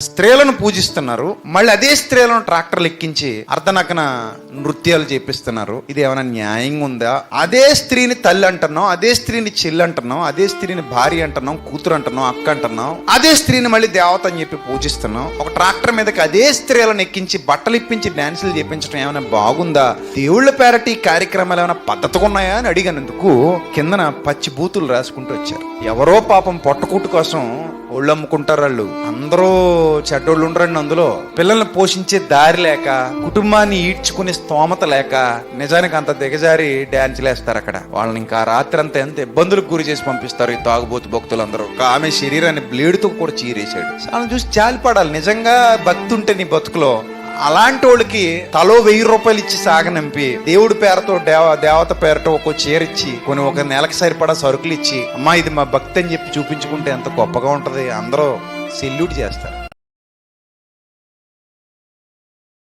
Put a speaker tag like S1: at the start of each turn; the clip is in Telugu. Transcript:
S1: స్త్రీలను పూజిస్తున్నారు, మళ్ళీ అదే స్త్రీలను ట్రాక్టర్లు ఎక్కించి అర్ధనగ్న నృత్యాలు చేపిస్తున్నారు. ఇది ఏమైనా న్యాయంగా ఉందా? అదే స్త్రీని తల్లి అంటున్నాం, అదే స్త్రీని చెల్లి అంటున్నాం, అదే స్త్రీని భార్య అంటున్నాం, కూతురు అంటున్నాం, అక్క అంటున్నాం, అదే స్త్రీని మళ్ళీ దేవత అని చెప్పి పూజిస్తున్నాం. ఒక ట్రాక్టర్ మీదకి అదే స్త్రీలను ఎక్కించి బట్టలు ఇప్పించి డాన్సులు చేపించడం ఏమైనా బాగుందా? దేవుళ్ళ పేరటి ఈ కార్యక్రమాలు ఏమైనా పద్ధతిగా ఉన్నాయా అని అడిగినందుకు కిందన పచ్చి బూతులు రాసుకుంటూ వచ్చారు. ఎవరో పాపం పొట్టకూటు కోసం ఒళ్ళు అమ్ముకుంటారు. వాళ్ళు అందరూ చెడ్డోళ్ళు ఉండరండి. అందులో పిల్లల్ని పోషించే దారి లేక, కుటుంబాన్ని ఈడ్చుకునే స్తోమత లేక నిజానికి అంత దిగజారి డాన్సులు వేస్తారు అక్కడ. వాళ్ళని ఇంకా రాత్రి అంతా ఎంత ఇబ్బందులకు గురి చేసి పంపిస్తారు ఈ తాగుబోతు భక్తులందరూ. ఆమె శరీరాన్ని బ్లేడుతో కూడా చీరేశాడు. వాళ్ళని చూసి జాలిపడాలి. నిజంగా భక్తి ఉంటే నీ బతుకులో అలాంటి వాళ్ళకి తలో 1000 రూపాయలు ఇచ్చి సాగనంపి దేవుడి పేరుతో దేవత పేరుతో ఒక చీర ఇచ్చి కొన్ని ఒక నెలకి సరిపడా సరుకులు ఇచ్చి అమ్మా ఇది మా భక్తి అని చెప్పి చూపించుకుంటే ఎంత గొప్పగా ఉంటది. అందరూ సెల్యూట్ చేస్తారు.